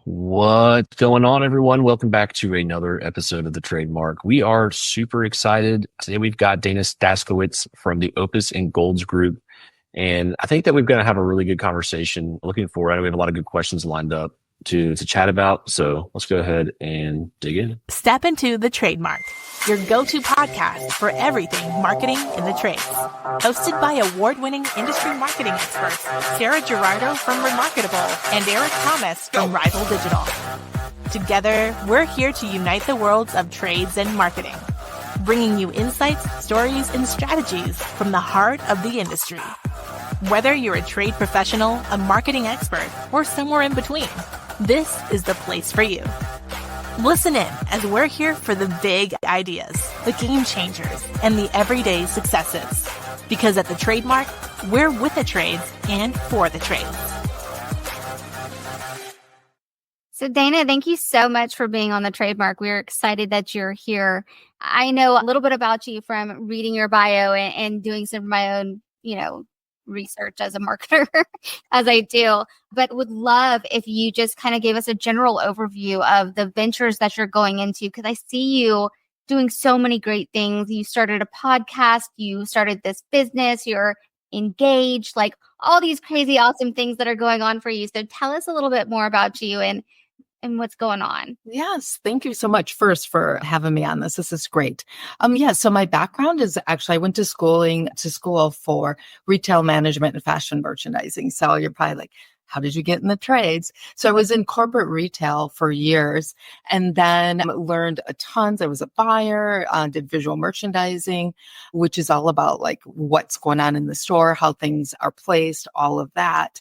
What's going on, everyone? Welcome back to another episode of the Trademark. We are super excited. Today we've got Dana Staszkiewicz from the Opus and Golds Group. And I think that we're going to have a really good conversation. Looking forward. I know we have a lot of good questions lined up to chat about. So let's go ahead and dig in. Step into the Trademark, your go-to podcast for everything marketing in the trades. Hosted by award-winning industry marketing experts Sarah Ghirardo from Remarkable and Eric Thomas from Rival Digital. Together, we're here to unite the worlds of trades and marketing, bringing you insights, stories, and strategies from the heart of the industry. Whether you're a trade professional, a marketing expert, or somewhere in between, this is the place for you. Listen in as we're here for the big ideas, the game changers, and the everyday successes. Because at the Trademark, we're with the trades and for the trades. So Dana, thank you so much for being on the Trademark. We're excited that you're here. I know a little bit about you from reading your bio and doing some of my own, research as a marketer, as I do, but would love if you just kind of gave us a general overview of the ventures that you're going into, because I see you doing so many great things. You started a podcast, you started this business, you're engaged, like all these crazy, awesome things that are going on for you. So tell us a little bit more about you and what's going on. Yes. Thank you so much first for having me on this. This is great. So my background is actually, I went to school for retail management and fashion merchandising. So you're probably like, how did you get in the trades? So I was in corporate retail for years and then learned a ton. I was a buyer, did visual merchandising, which is all about like what's going on in the store, how things are placed, all of that.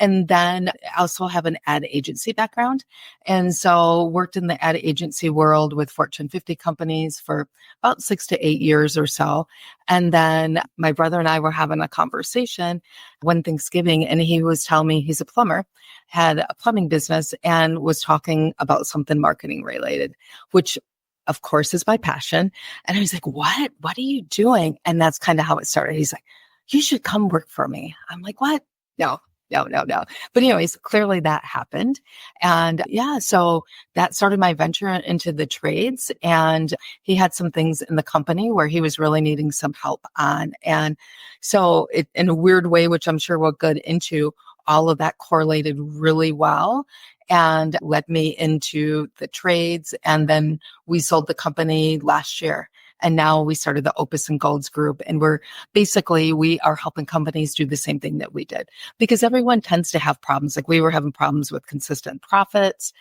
And then I also have an ad agency background. And so worked in the ad agency world with Fortune 50 companies for about 6 to 8 years or so. And then my brother and I were having a conversation one Thanksgiving, and he was telling me he's a plumber, had a plumbing business, and was talking about something marketing related, which of course is my passion. And I was like, what are you doing? And that's kind of how it started. He's like, you should come work for me. I'm like, what? No. But anyways, clearly that happened. And so that started my venture into the trades. And he had some things in the company where he was really needing some help on. And so it, in a weird way, which I'm sure we'll get into, all of that correlated really well and led me into the trades. And then we sold the company last year. And now we started the Opus and Golds Group. And we are helping companies do the same thing that we did, because everyone tends to have problems. Like we were having problems with consistent profits,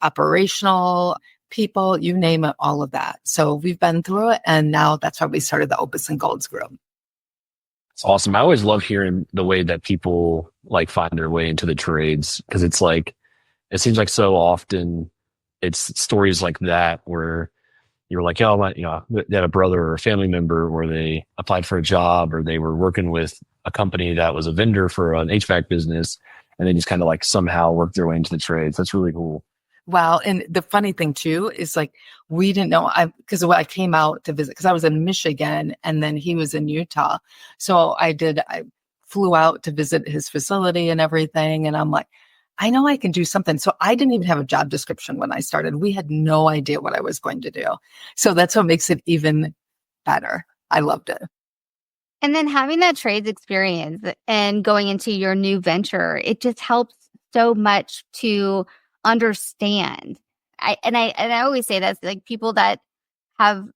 operational people, you name it, all of that. So we've been through it. And now that's why we started the Opus and Golds Group. It's awesome. I always love hearing the way that people like find their way into the trades, because it's like, it seems like so often it's stories like that where you're like, they had a brother or a family member where they applied for a job, or they were working with a company that was a vendor for an HVAC business, and they just kind of like somehow worked their way into the trades. That's really cool. Wow. And the funny thing too, is like, we didn't know, because I came out to visit, because I was in Michigan and then he was in Utah. So I flew out to visit his facility and everything. And I'm like, I know I can do something. So I didn't even have a job description when I started. We had no idea what I was going to do. So that's what makes it even better. I loved it. And then having that trades experience and going into your new venture, it just helps so much to understand. I always say that's like people that have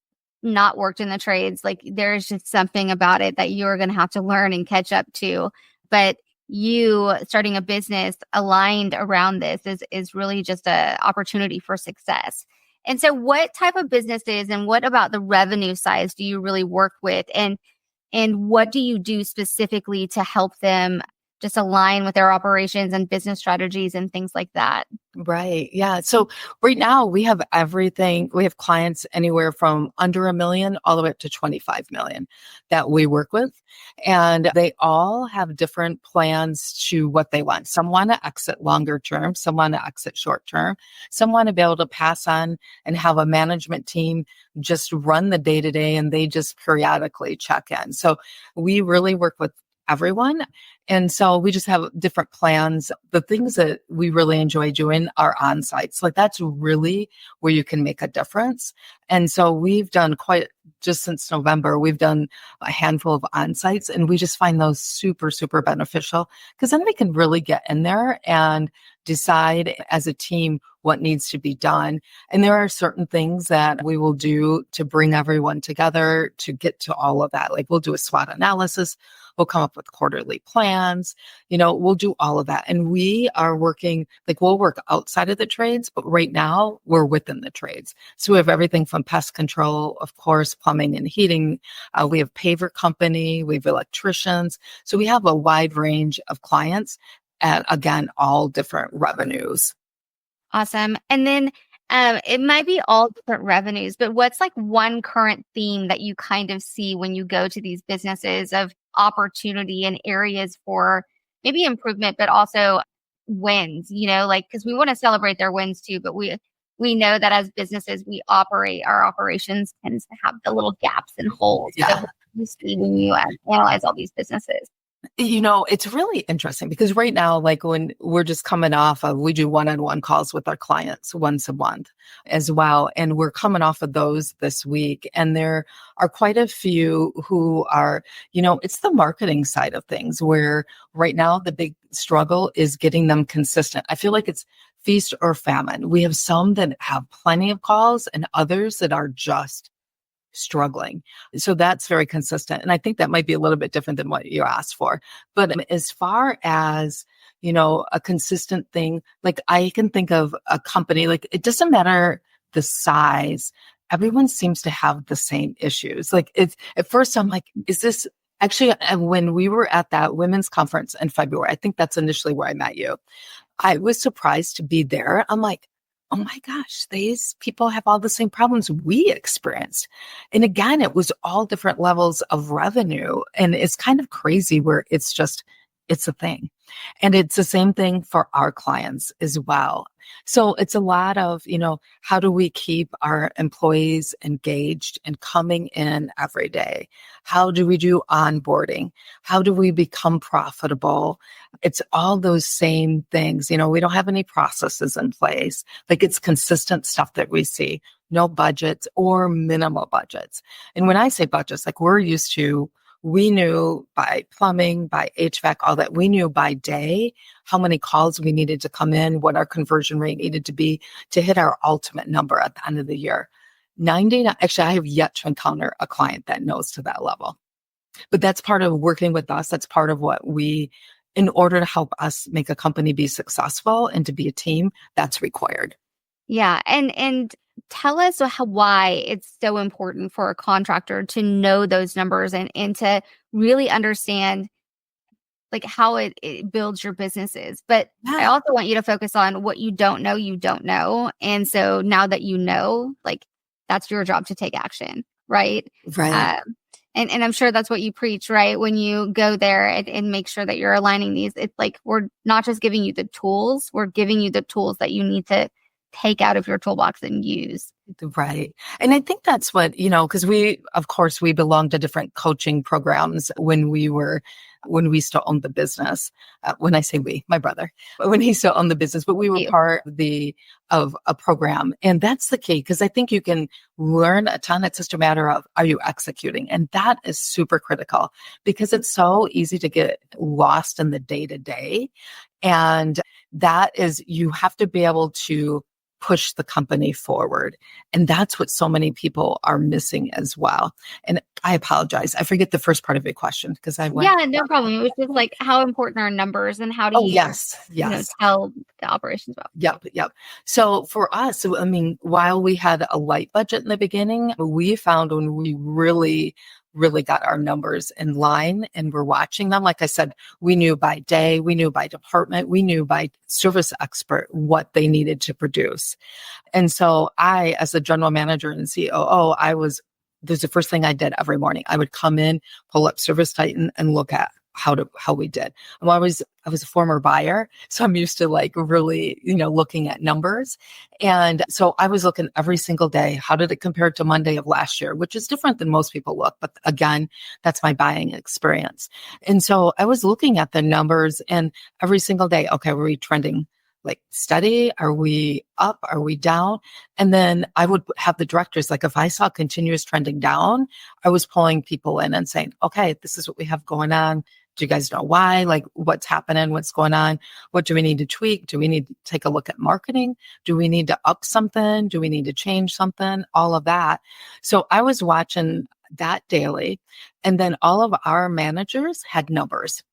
not worked in the trades, like there's just something about it that you're going to have to learn and catch up to. But you starting a business aligned around this is really just an opportunity for success. And so what type of businesses and what about the revenue size do you really work with? And what do you do specifically to help them just align with their operations and business strategies and things like that? Right. Yeah. So right now we have everything. We have clients anywhere from under $1 million all the way up to 25 million that we work with. And they all have different plans to what they want. Some want to exit longer term. Some want to exit short term. Some want to be able to pass on and have a management team just run the day to day, and they just periodically check in. So we really work with everyone. And so we just have different plans. The things that we really enjoy doing are on-sites. Like that's really where you can make a difference. And so we've done just since November, we've done a handful of on-sites, and we just find those super, super beneficial because then we can really get in there and decide as a team what needs to be done. And there are certain things that we will do to bring everyone together to get to all of that. Like we'll do a SWOT analysis. We'll come up with quarterly plans. We'll do all of that. And we are working, like we'll work outside of the trades, but right now we're within the trades. So we have everything from pest control, of course, plumbing and heating. We have paver company, we have electricians. So we have a wide range of clients at, again, all different revenues. Awesome. And then it might be all different revenues, but what's like one current theme that you kind of see when you go to these businesses of opportunity and areas for maybe improvement, but also wins, because we want to celebrate their wins too, but we know that as businesses, our operations tends to have the little gaps and holes. Yeah. So you see when you analyze all these businesses. It's really interesting because right now, like when we're just coming off of, we do one-on-one calls with our clients once a month as well. And we're coming off of those this week. And there are quite a few who are, it's the marketing side of things where right now the big struggle is getting them consistent. I feel like it's feast or famine. We have some that have plenty of calls and others that are just struggling. So that's very consistent. And I think that might be a little bit different than what you asked for. But as far as, a consistent thing, like I can think of a company, like it doesn't matter the size, everyone seems to have the same issues. Like at first I'm like, is this actually, when we were at that women's conference in February, I think that's initially where I met you. I was surprised to be there. I'm like, oh my gosh, these people have all the same problems we experienced. And again, it was all different levels of revenue. And it's kind of crazy where it's a thing. And it's the same thing for our clients as well. So it's a lot of, how do we keep our employees engaged and coming in every day? How do we do onboarding? How do we become profitable? It's all those same things. We don't have any processes in place. Like it's consistent stuff that we see, no budgets or minimal budgets. And when I say budgets, like we knew by plumbing, by HVAC, all that. We knew by day how many calls we needed to come in, what our conversion rate needed to be to hit our ultimate number at the end of the year. Actually, I have yet to encounter a client that knows to that level. But that's part of working with us. That's part of what in order to help us make a company be successful and to be a team, that's required. Yeah. And tell us why it's so important for a contractor to know those numbers and to really understand like how it builds your businesses. But I also want you to focus on what you don't know. And so now that you know, like that's your job to take action, right? Right. And I'm sure that's what you preach, right? When you go there and make sure that you're aligning these, it's like we're not just giving you the tools, we're giving you the tools that you need to take out of your toolbox and use. Right. And I think that's what, because we belong to different coaching programs when we still owned the business. When I say we, my brother, when he still owned the business, but we were part of a program. And that's the key, because I think you can learn a ton. It's just a matter of, are you executing? And that is super critical because it's so easy to get lost in the day to day. And that is, you have to be able to push the company forward. And that's what so many people are missing as well. And I apologize. I forget the first part of your question because I went. Yeah, no problem. It was just like how important are numbers and how do you, yes. Tell the operations about? Yep. So for us, while we had a light budget in the beginning, we found when we really got our numbers in line and we're watching them. Like I said, we knew by day, we knew by department, we knew by service expert what they needed to produce. And so I, as the general manager and COO, there's the first thing I did every morning. I would come in, pull up Service Titan and look at how we did. I was a former buyer, so I'm used to like really, looking at numbers. And so I was looking every single day. How did it compare to Monday of last year, which is different than most people look. But again, that's my buying experience. And so I was looking at the numbers and every single day, okay, were we trending like steady? Are we up? Are we down? And then I would have the directors, like if I saw continuous trending down, I was pulling people in and saying, okay, this is what we have going on. Do you guys know why? Like what's happening? What's going on? What do we need to tweak? Do we need to take a look at marketing? Do we need to up something? Do we need to change something? All of that. So I was watching that daily. And then all of our managers had numbers.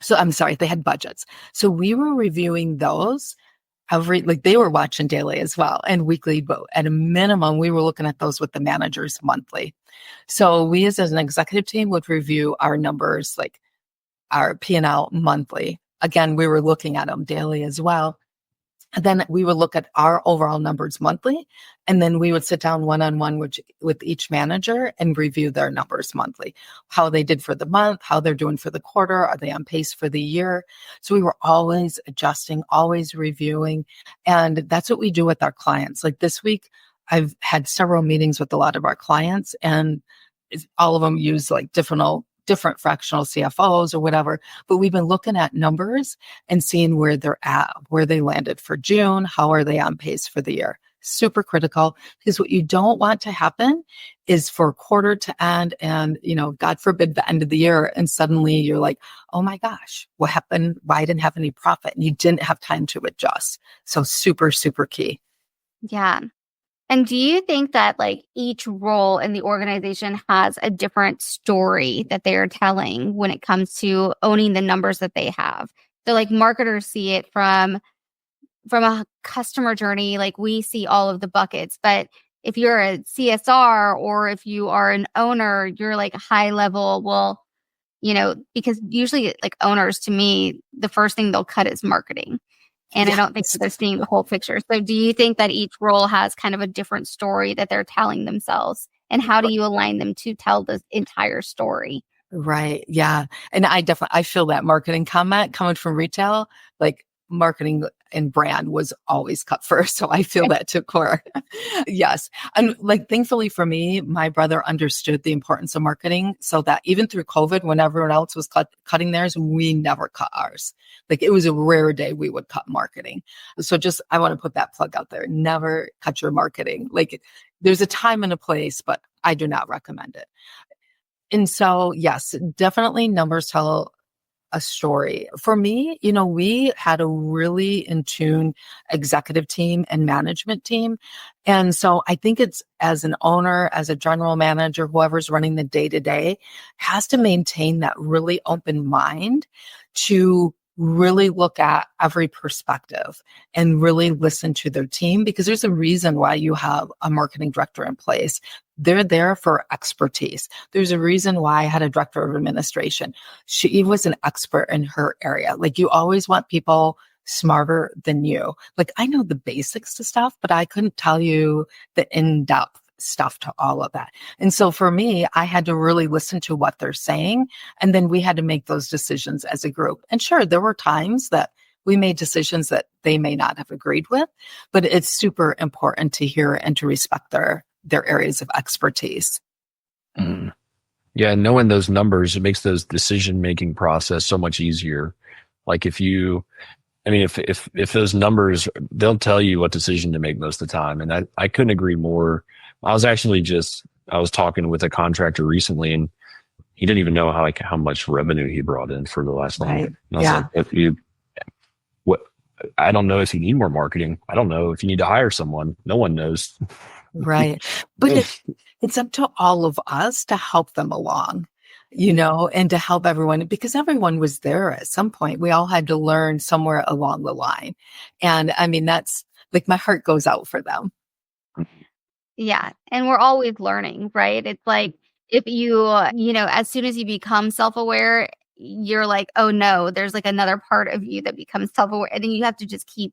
So I'm sorry, they had budgets. So we were reviewing those they were watching daily as well and weekly, but at a minimum, we were looking at those with the managers monthly. So we as an executive team would review our numbers, like our P&L monthly. Again, we were looking at them daily as well. And then we would look at our overall numbers monthly, and then we would sit down one-on-one with each manager and review their numbers monthly, how they did for the month, how they're doing for the quarter, are they on pace for the year? So we were always adjusting, always reviewing, and that's what we do with our clients. Like this week, I've had several meetings with a lot of our clients, and all of them use like different fractional CFOs or whatever, but we've been looking at numbers and seeing where they're at, where they landed for June, how are they on pace for the year. Super critical, because what you don't want to happen is for quarter to end and, God forbid the end of the year. And suddenly you're like, oh my gosh, what happened? Why I didn't have any profit? And you didn't have time to adjust. So super, super key. Yeah. And do you think that like each role in the organization has a different story that they are telling when it comes to owning the numbers that they have? So like marketers see it from a customer journey, like we see all of the buckets. But if you're a CSR or if you are an owner, you're like high level. Well, because usually like owners, to me, the first thing they'll cut is marketing. And I don't think that they're seeing the whole picture. So do you think that each role has kind of a different story that they're telling themselves? And how do you align them to tell the entire story? Right. Yeah. And I feel that marketing comment coming from retail, like marketing and brand was always cut first. So I feel that to core. Yes. And like, thankfully for me, my brother understood the importance of marketing so that even through COVID, when everyone else was cutting theirs, we never cut ours. Like it was a rare day we would cut marketing. So I want to put that plug out there. Never cut your marketing. Like there's a time and a place, but I do not recommend it. And so, yes, definitely numbers tell a story. For me, we had a really in tune executive team and management team. And so I think it's as an owner, as a general manager, whoever's running the day to day has to maintain that really open mind to really look at every perspective and really listen to their team, because there's a reason why you have a marketing director in place. They're there for expertise. There's a reason why I had a director of administration. She was an expert in her area. Like you always want people smarter than you. Like I know the basics to stuff, but I couldn't tell you the in-depth stuff to all of that. And so for me, I had to really listen to what they're saying. And then we had to make those decisions as a group. And sure, there were times that we made decisions that they may not have agreed with, but it's super important to hear and to respect their areas of expertise. Mm. Yeah, knowing those numbers, it makes those decision-making process so much easier. Like if those numbers, they'll tell you what decision to make most of the time. And I couldn't agree more. I was talking with a contractor recently, and he didn't even know how much revenue he brought in for the last year. And I was like, I don't know if you need more marketing. I don't know if you need to hire someone. No one knows. Right. But it's up to all of us to help them along, and to help everyone, because everyone was there at some point. We all had to learn somewhere along the line. And I mean, that's like, my heart goes out for them. Yeah. And we're always learning, right? It's like if you, as soon as you become self-aware, you're like, oh no, there's like another part of you that becomes self-aware. And then you have to just keep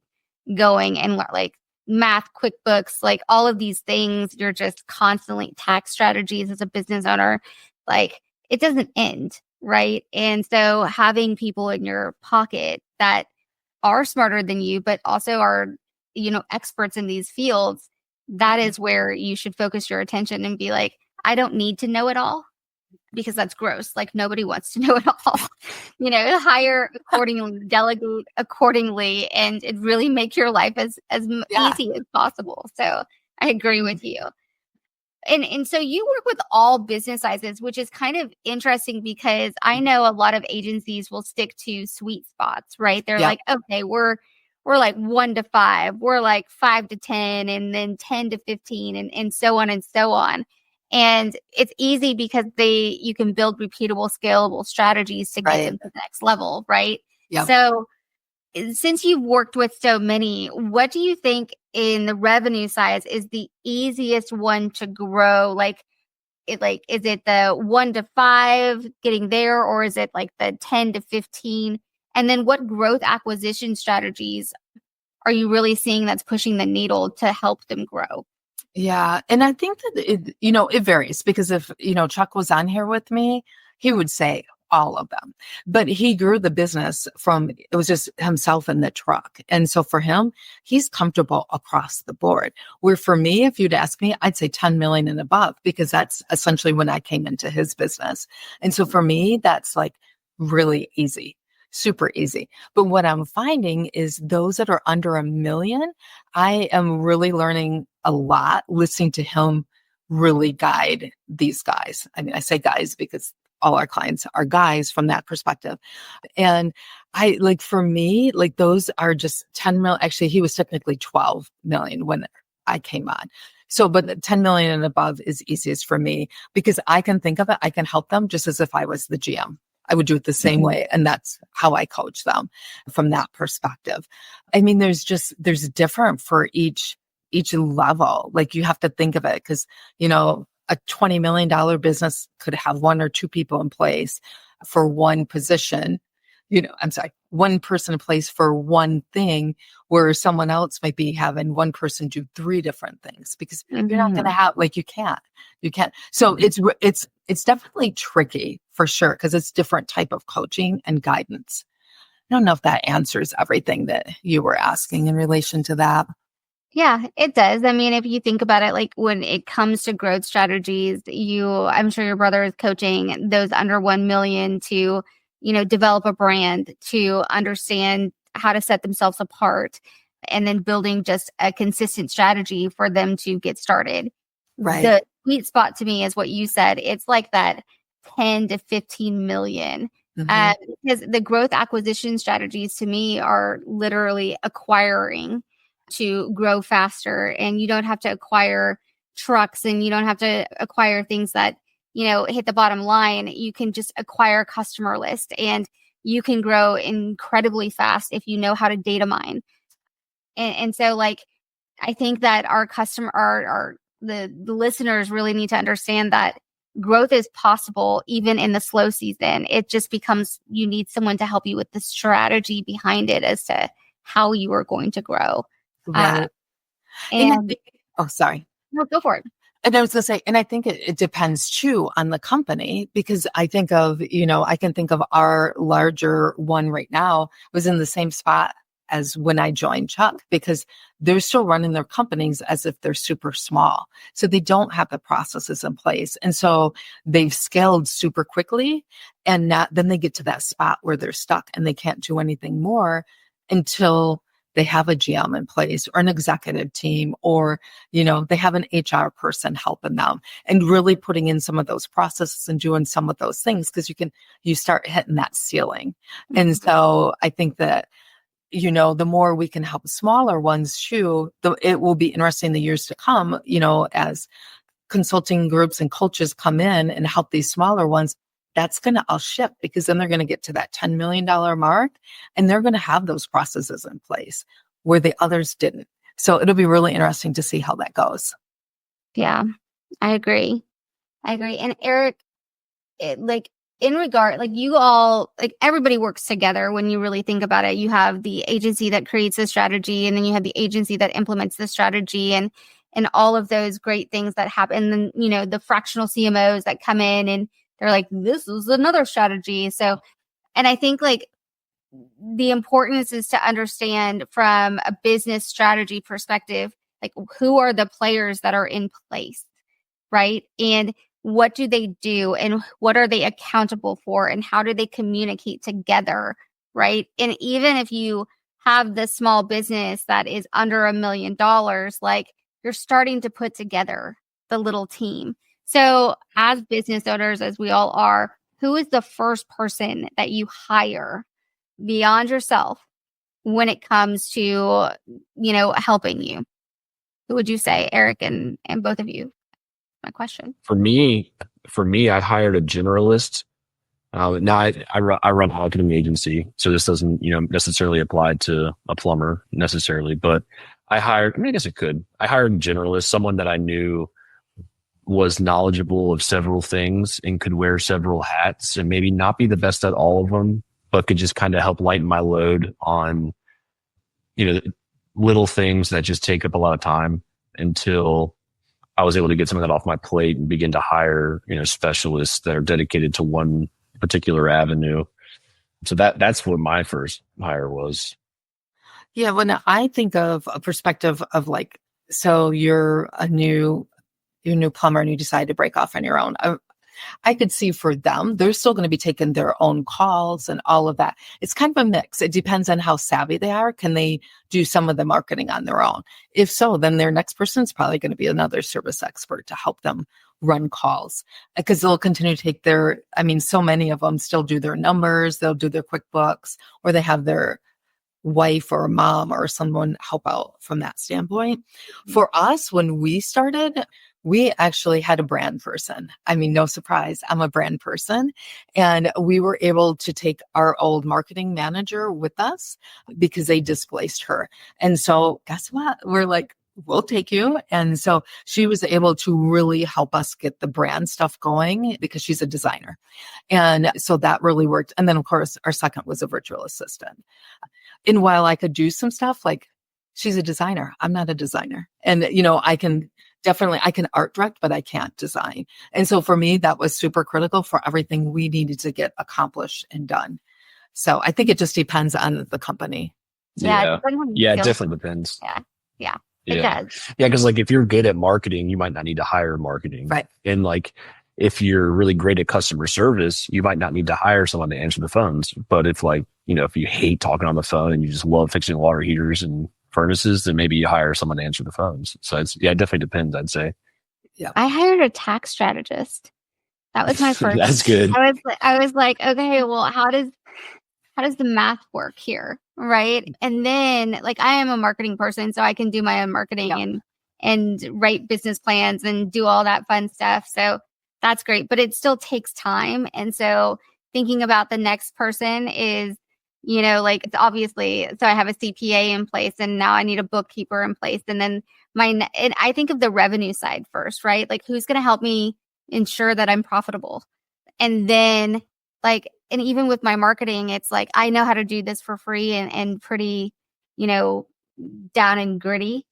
going and like math, QuickBooks, like all of these things. You're just constantly tax strategies as a business owner. Like it doesn't end. right? And so having people in your pocket that are smarter than you, but also are, experts in these fields, that is where you should focus your attention and be like, I don't need to know it all because that's gross. Like nobody wants to know it all. Hire accordingly, delegate accordingly, and it really make your life as easy as possible. So I agree with you. And so you work with all business sizes, which is kind of interesting because I know a lot of agencies will stick to sweet spots, right? They're like, okay, we're like 1 to 5, we're like 5 to 10, and then 10 to 15, and so on and so on. And it's easy because you can build repeatable, scalable strategies to get them to the next level, right? Yep. So since you've worked with so many, what do you think in the revenue size is the easiest one to grow? Is it the 1 to 5 getting there, or is it like the 10 to 15? And then what growth acquisition strategies are you really seeing that's pushing the needle to help them grow? Yeah. And I think that it varies because if, Chuck was on here with me, he would say all of them, but he grew the business it was just himself in the truck. And so for him, he's comfortable across the board. Where for me, if you'd ask me, I'd say 10 million and above, because that's essentially when I came into his business. And so for me, that's like really easy. Super easy. But what I'm finding is those that are under $1 million, I am really learning a lot, listening to him really guide these guys. I mean, I say guys because all our clients are guys from that perspective. And for me, those are just 10 million. Actually, he was technically 12 million when I came on. So, but 10 million and above is easiest for me because I can think of it. I can help them just as if I was the GM. I would do it the same way. And that's how I coach them from that perspective. I mean, there's different for each level. Like you have to think of it because, a $20 million business could have 1 or 2 people in place for one position. One person in place for one thing, where someone else might be having one person do 3 different things because you're not going to have, you can't. So it's definitely tricky for sure because it's different type of coaching and guidance. I don't know if that answers everything that you were asking in relation to that. Yeah, it does. I mean, if you think about it, like when it comes to growth strategies, I'm sure your brother is coaching those under 1 million to, develop a brand, to understand how to set themselves apart, and then building just a consistent strategy for them to get started. Right. The sweet spot to me is what you said. It's like that 10 to 15 million. Because the growth acquisition strategies to me are literally acquiring to grow faster, and you don't have to acquire trucks, and you don't have to acquire things that hit the bottom line. You can just acquire a customer list, and you can grow incredibly fast if you know how to data mine. And so I think that our the listeners really need to understand that growth is possible even in the slow season. It just becomes you need someone to help you with the strategy behind it as to how you are going to grow. Right. Sorry. No, go for it. And I was going to say, and I think it depends too on the company, because I think of, I can think of our larger one right now was in the same spot as when I joined Chuck, because they're still running their companies as if they're super small. So they don't have the processes in place. And so they've scaled super quickly, and then they get to that spot where they're stuck and they can't do anything more until they have a GM in place or an executive team, or, they have an HR person helping them and really putting in some of those processes and doing some of those things, because you start hitting that ceiling. And so I think that, the more we can help smaller ones too, it will be interesting the years to come, as consulting groups and coaches come in and help these smaller ones. That's going to all shift, because then they're going to get to that $10 million mark, and they're going to have those processes in place where the others didn't. So it'll be really interesting to see how that goes. Yeah, I agree. And Eric, in regard, you all, everybody works together when you really think about it. You have the agency that creates the strategy, and then you have the agency that implements the strategy, and all of those great things that happen. And then, the fractional CMOs that come in and they're like, this is another strategy. So, and I think like the importance is to understand from a business strategy perspective, like who are the players that are in place, right? And what do they do and what are they accountable for and how do they communicate together, right? And even if you have this small business that is under $1 million, like you're starting to put together the little team. So as business owners, as we all are, who is the first person that you hire beyond yourself when it comes to, helping you? Who would you say, Eric, and both of you? My question. For me, I hired a generalist. Now I run a marketing agency, so this doesn't, necessarily apply to a plumber necessarily, but I guess it could. I hired a generalist, someone that I knew was knowledgeable of several things and could wear several hats and maybe not be the best at all of them, but could just kind of help lighten my load on, little things that just take up a lot of time until I was able to get some of that off my plate and begin to hire, specialists that are dedicated to one particular avenue. So that's what my first hire was. Yeah. When I think of a perspective of like, so you're a new plumber and you decide to break off on your own. I could see for them, they're still going to be taking their own calls and all of that. It's kind of a mix. It depends on how savvy they are. Can they do some of the marketing on their own? If so, then their next person is probably going to be another service expert to help them run calls, because they'll continue to take so many of them still do their numbers, they'll do their QuickBooks, or they have their wife or mom or someone help out from that standpoint. For us, when we started, we actually had a brand person. No surprise, I'm a brand person. And we were able to take our old marketing manager with us because they displaced her. And so guess what? We're like, we'll take you. And so she was able to really help us get the brand stuff going because she's a designer. And so that really worked. And then of course, our second was a virtual assistant. And while I could do some stuff, like she's a designer, I'm not a designer. And, I can art direct, but I can't design. And so for me, that was super critical for everything we needed to get accomplished and done. So I think it just depends on the company. Yeah. It definitely depends. Yeah. It does. Yeah. Because like if you're good at marketing, you might not need to hire marketing. Right. And like if you're really great at customer service, you might not need to hire someone to answer the phones. But if if you hate talking on the phone and you just love fixing water heaters and furnaces, then maybe you hire someone to answer the phones. So it definitely depends, I'd say. Yeah. I hired a tax strategist. That was my first. That's good. I was like, okay, well, how does the math work here? Right. And then I am a marketing person, so I can do my own marketing and write business plans and do all that fun stuff. So that's great, but it still takes time. And so thinking about the next person is, it's obviously, so I have a CPA in place and now I need a bookkeeper in place. And then and I think of the revenue side first, right? Like who's going to help me ensure that I'm profitable? And then and even with my marketing, it's like, I know how to do this for free and pretty, down and gritty.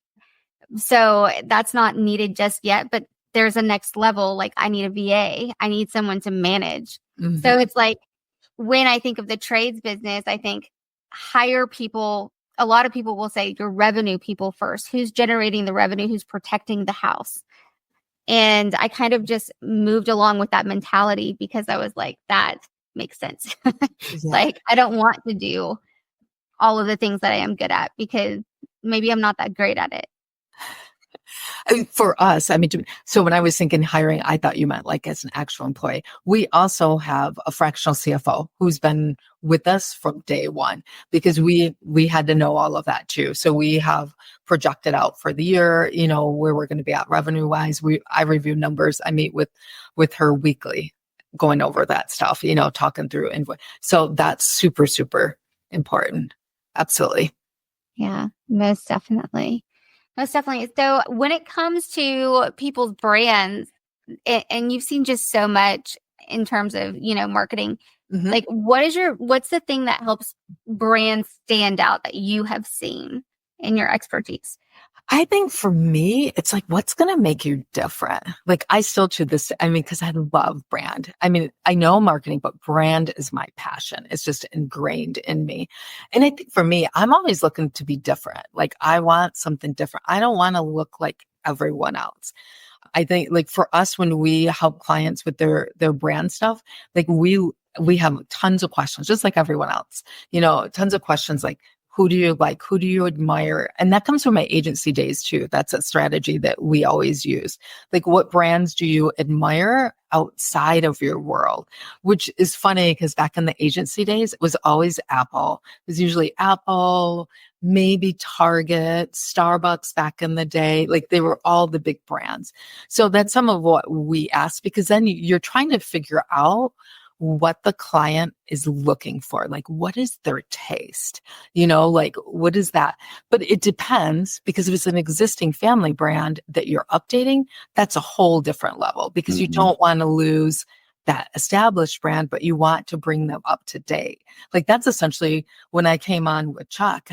So that's not needed just yet, but there's a next level. Like I need a VA. I need someone to manage. Mm-hmm. So it's like, when I think of the trades business, I think hire people. A lot of people will say your revenue people first. Who's generating the revenue? Who's protecting the house? And I kind of just moved along with that mentality because I was like, that makes sense. Like, I don't want to do all of the things that I am good at because maybe I'm not that great at it. For us, so when I was thinking hiring, I thought you meant as an actual employee. We also have a fractional CFO who's been with us from day one because we had to know all of that too. So we have projected out for the year, where we're going to be at revenue wise. I review numbers. I meet with her weekly, going over that stuff, talking through invoice. So that's super, super important. Absolutely. Yeah, most definitely. Most definitely. So when it comes to people's brands, and you've seen just so much in terms of, marketing, mm-hmm. What's the thing that helps brands stand out that you have seen in your expertise? I think for me, it's like, what's going to make you different? Like I still to this, I mean, because I love brand. I mean, I know marketing, but brand is my passion. It's just ingrained in me. And I think for me, I'm always looking to be different. Like I want something different. I don't want to look like everyone else. I think like for us, when we help clients with their brand stuff, like we have tons of questions, just like everyone else, tons of questions like, who do you like? Who do you admire? And that comes from my agency days too. That's a strategy that we always use. Like, what brands do you admire outside of your world? Which is funny because back in the agency days, it was always Apple. It was usually Apple, maybe Target, Starbucks back in the day. Like they were all the big brands. So that's some of what we ask, because then you're trying to figure out what the client is looking for. Like, what is their taste? Like, what is that? But it depends, because if it's an existing family brand that you're updating, that's a whole different level, because you don't want to lose that established brand, but you want to bring them up to date. Like that's essentially when I came on with Chuck,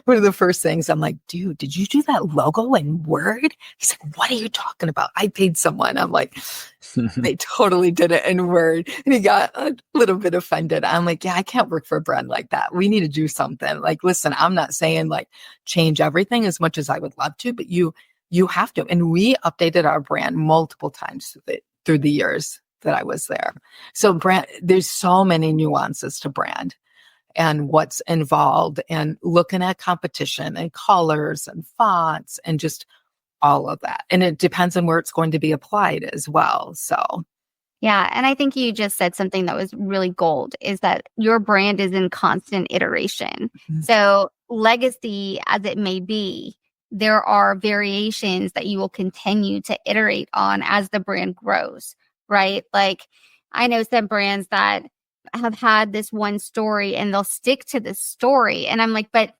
one of the first things I'm like, dude, did you do that logo in Word? He's like, what are you talking about? I paid someone. I'm like, they totally did it in Word. And he got a little bit offended. I'm like, yeah, I can't work for a brand like that. We need to do something. Like, listen, I'm not saying like change everything as much as I would love to, but you have to. And we updated our brand multiple times through the years that I was there. So brand, there's so many nuances to brand and what's involved, and looking at competition and colors and fonts and just all of that. And it depends on where it's going to be applied as well. So yeah. And I think you just said something that was really gold, is that your brand is in constant iteration. So legacy as it may be, there are variations that you will continue to iterate on as the brand grows, right? Like I know some brands that have had this one story and they'll stick to the story. And I'm like, but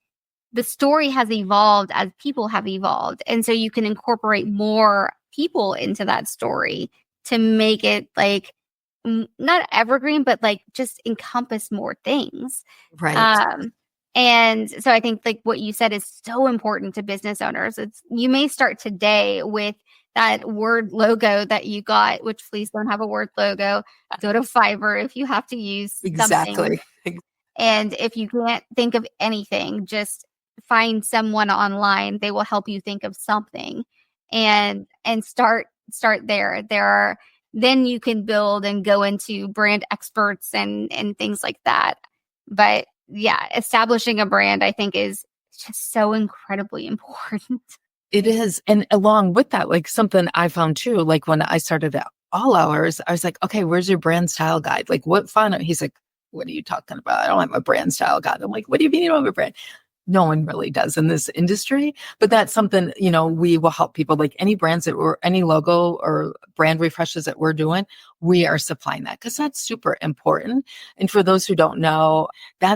the story has evolved as people have evolved. And so you can incorporate more people into that story to make it like not evergreen, but like just encompass more things. right. And so I think like what you said is so important to business owners. You may start today with that Word logo that you got, which please don't have a Word logo. Go to Fiverr if you have to use something. Exactly. And if you can't think of anything, just find someone online. They will help you think of something, and start there. Then you can build and go into brand experts and things like that. But yeah, establishing a brand, I think, is just so incredibly important. It is. And along with that, like something I found too, like when I started at All Hours, I was like, okay, where's your brand style guide? Like what font? He's like, what are you talking about? I don't have a brand style guide. I'm like, what do you mean you don't have a brand? No one really does in this industry, but that's something, we will help people, like any brands any logo or brand refreshes that we're doing, we are supplying that, because that's super important. And for those who don't know,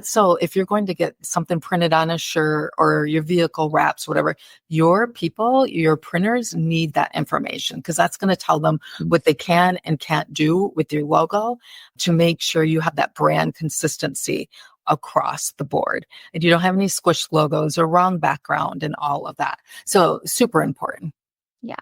so if you're going to get something printed on a shirt or your vehicle wraps, whatever, your printers need that information, because that's going to tell them what they can and can't do with your logo to make sure you have that brand consistency across the board, and you don't have any squished logos or wrong background and all of that. So super important. Yeah.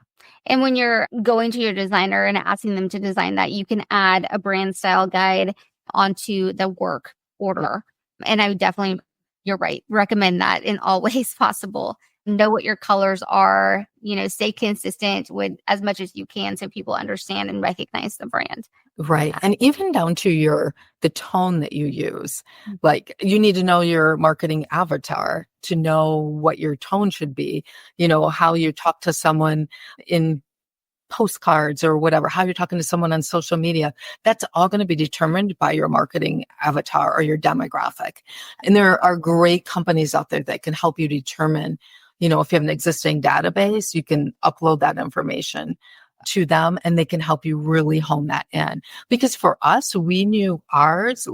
And when you're going to your designer and asking them to design that, you can add a brand style guide onto the work order. And I would definitely, you're right, recommend that in all ways possible. Know what your colors are, stay consistent with as much as you can so people understand and recognize the brand. Right. And even down to the tone that you use. Like you need to know your marketing avatar to know what your tone should be, how you talk to someone in postcards or whatever, how you're talking to someone on social media. That's all going to be determined by your marketing avatar or your demographic. And there are great companies out there that can help you determine, if you have an existing database, you can upload that information to them and they can help you really hone that in. Because for us, we knew ours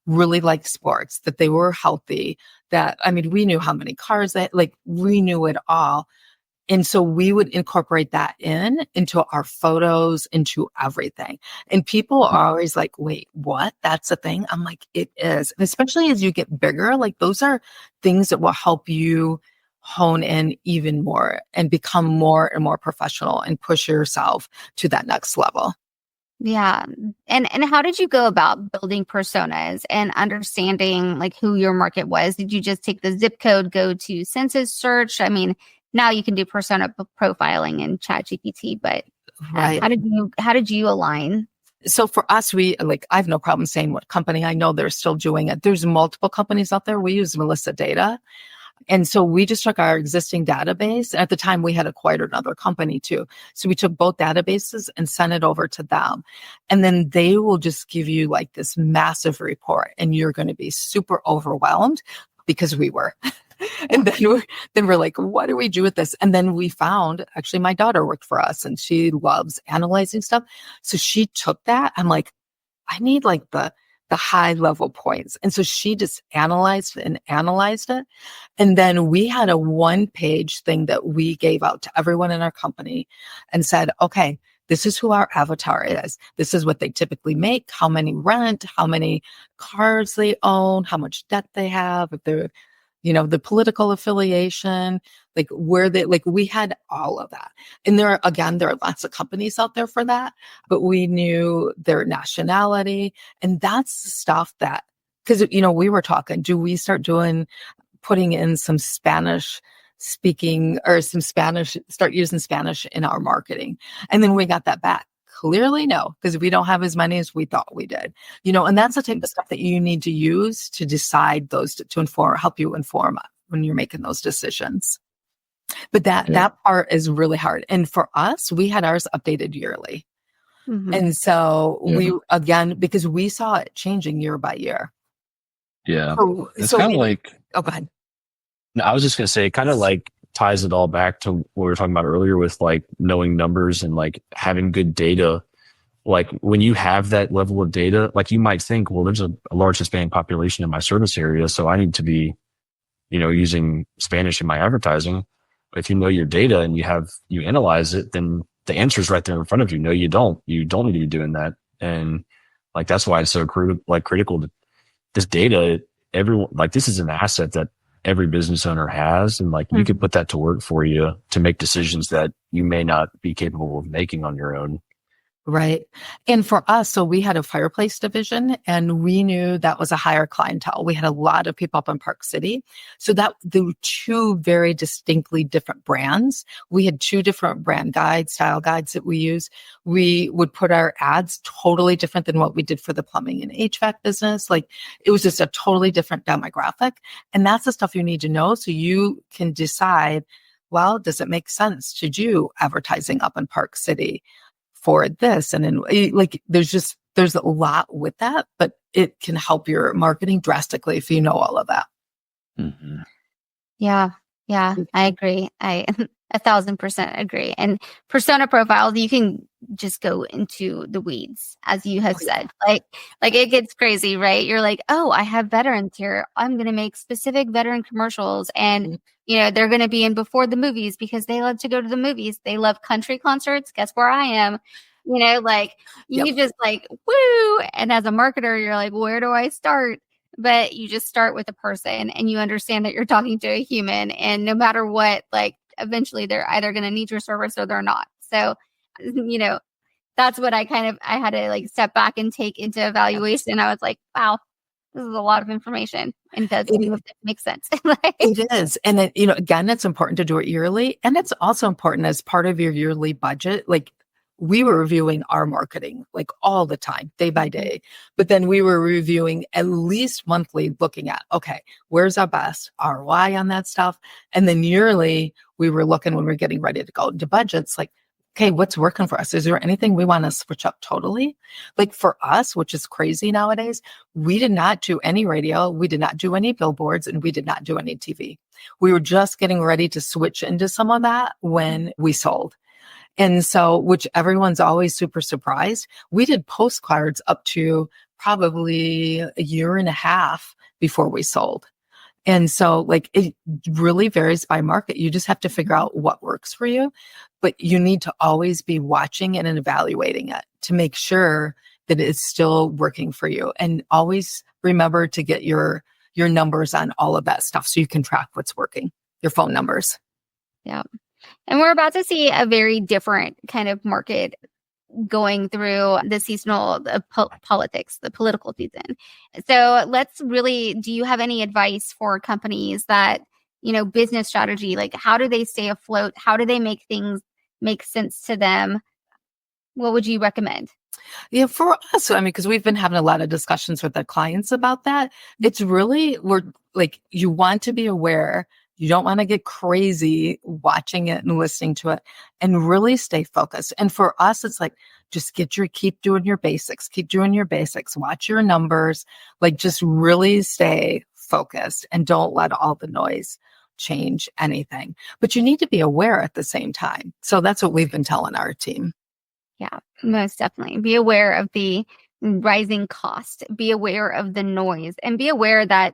really like sports, that they were healthy, we knew how many cars we knew it all. And so we would incorporate that into our photos, into everything. And people are always like, wait, what? That's a thing? I'm like, it is. And especially as you get bigger, those are things that will help you hone in even more and become more and more professional and push yourself to that next level. Yeah. And how did you go about building personas and understanding like who your market was? Did you just take the zip code, go to census search? I mean, now you can do persona profiling in ChatGPT, but Right. how did you align? So for us, I have no problem saying what company. I know they're still doing it. There's multiple companies out there. We use Melissa Data. And so we just took our existing database. At the time, we had acquired another company too. So we took both databases and sent it over to them. And then they will just give you like this massive report, and you're going to be super overwhelmed, because we were. And then we're like, what do we do with this? And then we found, actually, my daughter worked for us and she loves analyzing stuff. So she took that. I'm like, I need like the high level points. And so she just analyzed it. And then we had a 1-page thing that we gave out to everyone in our company and said, okay, this is who our avatar is. This is what they typically make, how many rent, how many cars they own, how much debt they have, if they're, the political affiliation, like where they, like we had all of that. And there are lots of companies out there for that, but we knew their nationality. And that's the stuff that, because, we were talking, do we start putting in some Spanish speaking or start using Spanish in our marketing? And then we got that back. Clearly, no, because we don't have as many as we thought we did, and that's the type of stuff that you need to use to decide those to help you inform when you're making those decisions. But that part is really hard. And for us, we had ours updated yearly. Mm-hmm. And so we, again, because we saw it changing year by year. Yeah. It's kind of like, oh, go ahead. No, I was just going to say, kind of like ties it all back to what we were talking about earlier with like knowing numbers and like having good data. Like when you have that level of data, like you might think, well, there's a large Hispanic population in my service area, so I need to be, using Spanish in my advertising. But if you know your data and you analyze it, then the answer is right there in front of you. No, you don't. You don't need to be doing that. And like, that's why it's so critical to this data. Everyone, like, this is an asset that every business owner has. And like, you could put that to work for you to make decisions that you may not be capable of making on your own. Right. And for us, so we had a fireplace division and we knew that was a higher clientele. We had a lot of people up in Park City. So that there were two very distinctly different brands. We had two different brand guides, style guides that we use. We would put our ads totally different than what we did for the plumbing and HVAC business. Like it was just a totally different demographic. And that's the stuff you need to know so you can decide, well, does it make sense to do advertising up in Park City for this? And then like, there's a lot with that, but it can help your marketing drastically if you know all of that. Mm-hmm. Yeah, I agree. I 1,000% agree. And persona profiles, you can just go into the weeds, as you have said. Like it gets crazy, right? You're like, oh, I have veterans here. I'm going to make specific veteran commercials, and they're going to be in before the movies because they love to go to the movies. They love country concerts. Guess where I am? You just like, woo. And as a marketer, you're like, where do I start? But you just start with a person and you understand that you're talking to a human, and no matter what, like eventually they're either going to need your service or they're not. So, that's what I had to like step back and take into evaluation. I was like, wow, this is a lot of information, and does it make sense? It is. And again, it's important to do it yearly. And it's also important as part of your yearly budget. Like we were reviewing our marketing like all the time, day by day. But then we were reviewing at least monthly, looking at, okay, where's our best ROI on that stuff? And then yearly, we were looking when we were getting ready to go into budgets, like, okay, what's working for us? Is there anything we want to switch up totally? Like for us, which is crazy nowadays, we did not do any radio, we did not do any billboards, and we did not do any TV. We were just getting ready to switch into some of that when we sold. And so, which everyone's always super surprised, we did postcards up to probably a year and a half before we sold. And so like it really varies by market. You just have to figure out what works for you, but you need to always be watching it and evaluating it to make sure that it's still working for you. And always remember to get your numbers on all of that stuff so you can track what's working. your phone numbers. Yeah. And we're about to see a very different kind of market going through the seasonal politics, the political season. So do you have any advice for companies that, business strategy, like how do they stay afloat? How do they make things make sense to them? What would you recommend? Yeah, for us, because we've been having a lot of discussions with the clients about that. It's really, you want to be aware. You don't want to get crazy watching it and listening to it, and really stay focused. And for us, it's like, just keep doing your basics, watch your numbers, just really stay focused and don't let all the noise change anything. But you need to be aware at the same time. So that's what we've been telling our team. Yeah, most definitely. Be aware of the rising cost, be aware of the noise, and be aware that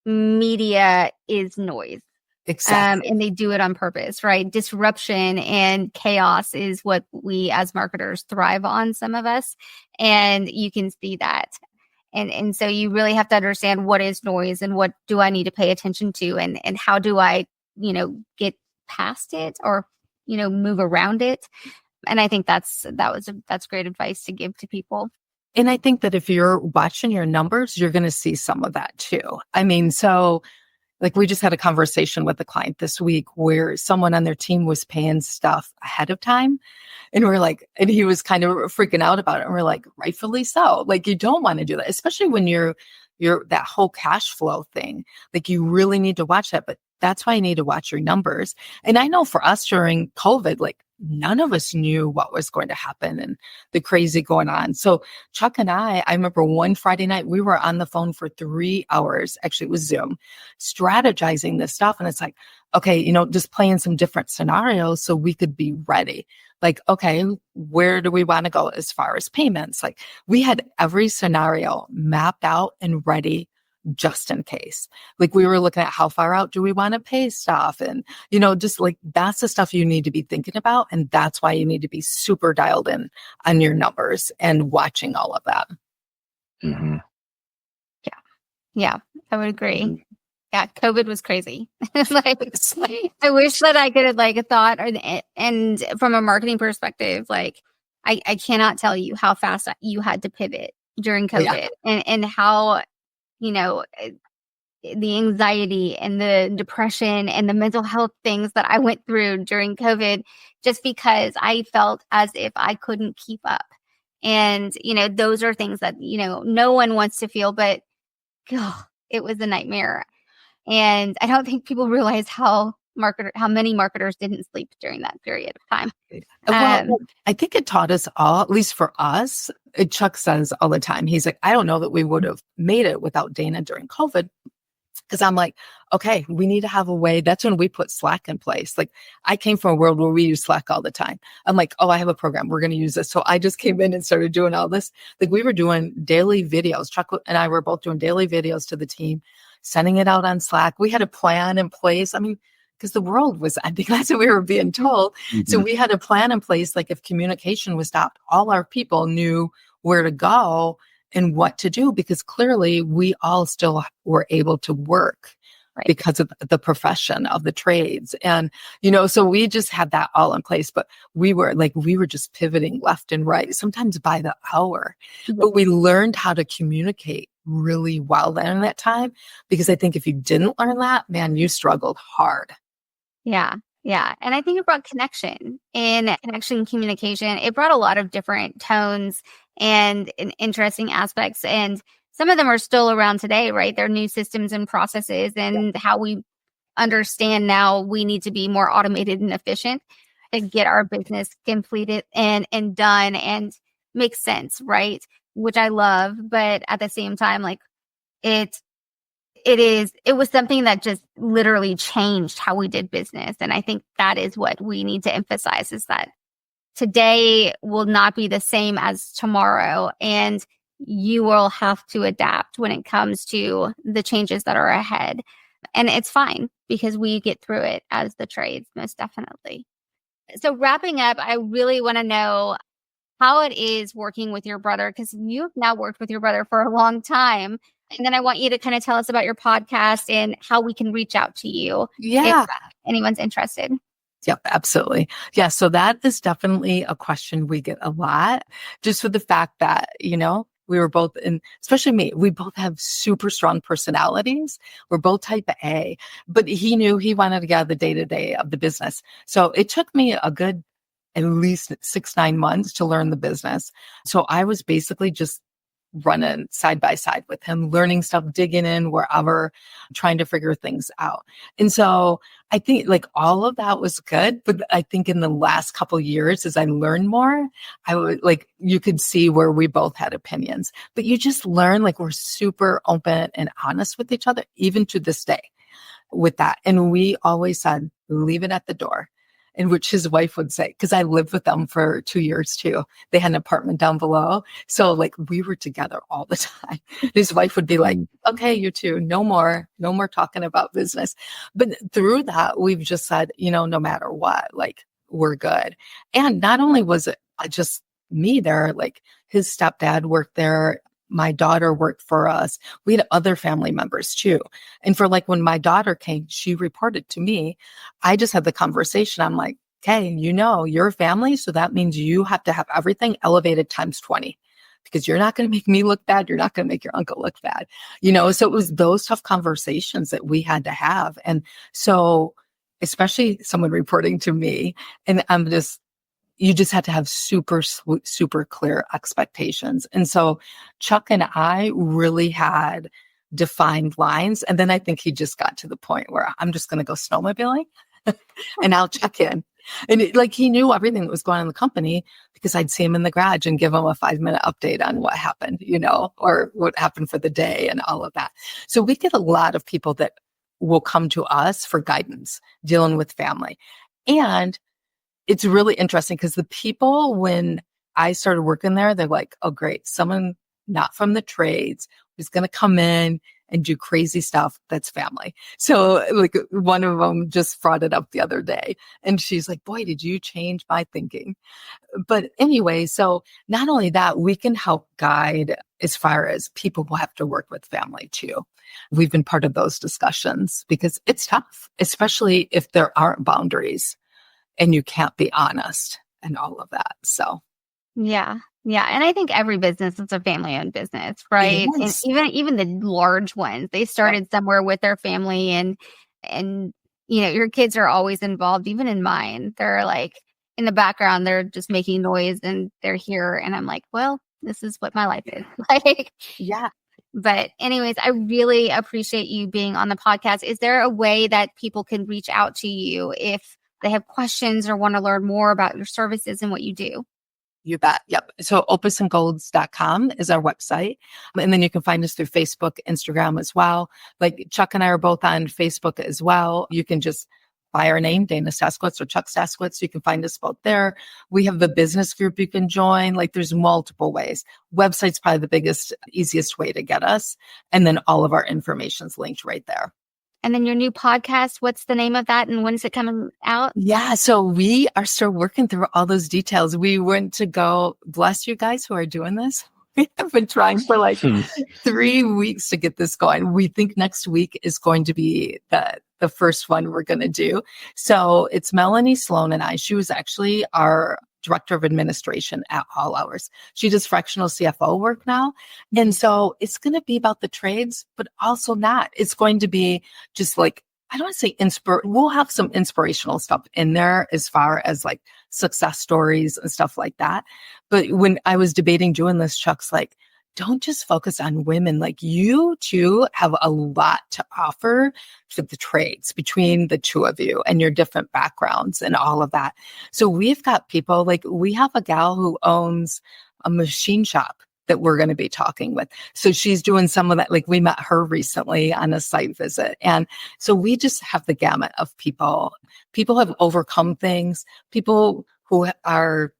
media is noise. Exactly. And they do it on purpose, right? Disruption and chaos is what we as marketers thrive on, some of us. And you can see that. And so you really have to understand what is noise and what do I need to pay attention to, and how do I, get past it or, move around it. And I think that's great advice to give to people. And I think that if you're watching your numbers, you're going to see some of that too. We just had a conversation with a client this week where someone on their team was paying stuff ahead of time. And and he was kind of freaking out about it. And we're like, rightfully so. You don't want to do that, especially when you're that whole cash flow thing. You really need to watch that. But that's why you need to watch your numbers. And I know for us during COVID, none of us knew what was going to happen and the crazy going on. So Chuck and I remember one Friday night, we were on the phone for 3 hours. Actually, it was Zoom, strategizing this stuff. And it's like, okay, just playing some different scenarios so we could be ready. Okay, where do we want to go as far as payments? We had every scenario mapped out and ready just in case. We were looking at how far out do we want to pay stuff? And, that's the stuff you need to be thinking about. And that's why you need to be super dialed in on your numbers and watching all of that. Mm-hmm. Yeah, I would agree. Yeah, COVID was crazy. I wish that I could have thought, and from a marketing perspective, I cannot tell you how fast you had to pivot during COVID and how, the anxiety and the depression and the mental health things that I went through during COVID, just because I felt as if I couldn't keep up. And, those are things that, no one wants to feel, but it was a nightmare. And I don't think people realize how many marketers didn't sleep during that period of time. Well, I think it taught us all, at least for us. Chuck says all the time, he's like, I don't know that we would have made it without Dana during COVID. Because I'm like, okay, we need to have a way. That's when we put Slack in place. I came from a world where we use Slack all the time. I'm like, oh, I have a program. We're going to use this. So I just came in and started doing all this. We were doing daily videos. Chuck and I were both doing daily videos to the team, sending it out on Slack. We had a plan in place. Because the world was ending. That's what we were being told. Mm-hmm. So we had a plan in place. If communication was stopped, all our people knew where to go and what to do, because clearly we all still were able to work because of the profession of the trades. And, so we just had that all in place, but we were just pivoting left and right, sometimes by the hour, but we learned how to communicate really well then in that time, because I think if you didn't learn that, man, you struggled hard. Yeah. Yeah. And I think it brought connection communication. It brought a lot of different tones and interesting aspects. And some of them are still around today, right? They're new systems and processes and how we understand now we need to be more automated and efficient to get our business completed and done and make sense, right? Which I love. But at the same time, it was something that just literally changed how we did business. And I think that is what we need to emphasize, is that today will not be the same as tomorrow. And you will have to adapt when it comes to the changes that are ahead. And it's fine because we get through it as the trades, most definitely. So wrapping up, I really want to know how it is working with your brother, because you've now worked with your brother for a long time. And then I want you to kind of tell us about your podcast and how we can reach out to you Yeah. if anyone's interested. Yep, absolutely. Yeah. So that is definitely a question we get a lot, just with the fact that, we were both especially me, we both have super strong personalities. We're both type A, but he knew he wanted to get out of the day-to-day of the business. So it took me a good, at least 6-9 months to learn the business. So I was basically just running side by side with him, learning stuff, digging in wherever, trying to figure things out. And so I think like all of that was good. But I think in the last couple of years, as I learned more, I would you could see where we both had opinions, but you just learn we're super open and honest with each other, even to this day with that. And we always said, leave it at the door. In which his wife would say, because I lived with them for 2 years too. They had an apartment down below. So we were together all the time. His wife would be like, okay, you two, no more talking about business. But through that, we've just said, no matter what, we're good. And not only was it just me there, his stepdad worked there. My daughter worked for us. We had other family members too. And for when my daughter came, she reported to me. I just had the conversation. I'm like, okay, you're family. So that means you have to have everything elevated times 20 because you're not going to make me look bad. You're not going to make your uncle look bad. So it was those tough conversations that we had to have. And so especially someone reporting to me, and you just had to have super clear expectations. And so Chuck and I really had defined lines. And then I think he just got to the point where I'm just going to go snowmobiling and I'll check in. And he knew everything that was going on in the company because I'd see him in the garage and give him a 5-minute update on what happened, or what happened for the day and all of that. So we get a lot of people that will come to us for guidance dealing with family. And it's really interesting because the people, when I started working there, they're like, oh, great. Someone not from the trades who's going to come in and do crazy stuff. That's family. So one of them just brought it up the other day and she's like, boy, did you change my thinking? But anyway, so not only that, we can help guide as far as people will have to work with family too. We've been part of those discussions because it's tough, especially if there aren't boundaries. And you can't be honest and all of that. So, yeah. And I think every business is a family-owned business, right? Yes. And even the large ones, they started somewhere with their family, and your kids are always involved. Even in mine, they're in the background, they're just making noise, and they're here, and I'm like, well, this is what my life is Yeah. But anyways, I really appreciate you being on the podcast. Is there a way that people can reach out to you if they have questions or want to learn more about your services and what you do? You bet. Yep. So opusandgolds.com is our website. And then you can find us through Facebook, Instagram as well. Chuck and I are both on Facebook as well. You can just by our name, Dana Staszkiewicz or Chuck Staszkiewicz. You can find us both there. We have the business group you can join. There's multiple ways. Website's probably the biggest, easiest way to get us. And then all of our information's linked right there. And then your new podcast, what's the name of that and when is it coming out? Yeah, so we are still working through all those details. We went to go, bless you guys who are doing this. We have been trying for 3 weeks to get this going. We think next week is going to be the first one we're going to do. So it's Melanie Sloan and I. She was actually our director of administration at All Hours. She does fractional CFO work now. And so it's going to be about the trades, but also not. It's going to be just I don't want to say we'll have some inspirational stuff in there as far as success stories and stuff like that. But when I was debating doing this, Chuck's like, don't just focus on women. You two have a lot to offer to the trades between the two of you and your different backgrounds and all of that. So we've got people we have a gal who owns a machine shop that we're going to be talking with. So she's doing some of that. We met her recently on a site visit. And so we just have the gamut of people. People have overcome things, people who are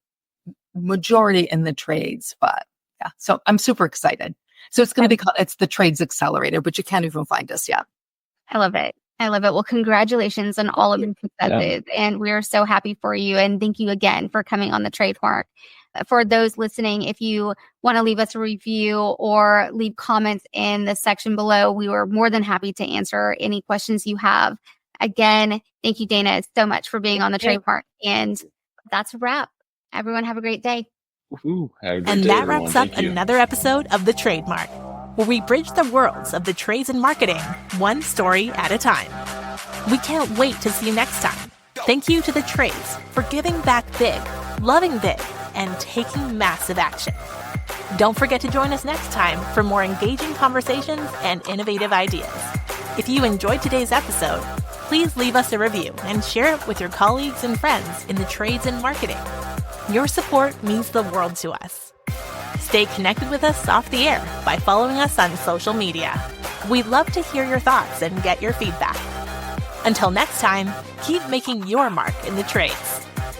majority in the trades, but yeah. So I'm super excited. So it's going to be called, it's the Trades Accelerator, but you can't even find us yet. I love it. Well, congratulations on all of your successes. Yeah. And we are so happy for you. And thank you again for coming on the TradeMarke For those listening, if you want to leave us a review or leave comments in the section below, we were more than happy to answer any questions you have. Again, thank you, Dana, so much for being on the TradeMarke. And that's a wrap. Everyone have a great day. And that wraps up another episode of The TradeMarke, where we bridge the worlds of the trades and marketing, one story at a time. We can't wait to see you next time. Thank you to the trades for giving back big, loving big, and taking massive action. Don't forget to join us next time for more engaging conversations and innovative ideas. If you enjoyed today's episode, please leave us a review and share it with your colleagues and friends in the trades and marketing. Your support means the world to us. Stay connected with us off the air by following us on social media. We'd love to hear your thoughts and get your feedback. Until next time, keep making your mark in the trades.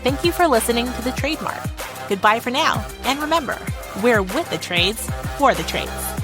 Thank you for listening to The TradeMarke. Goodbye for now, and remember, we're with the trades for the trades.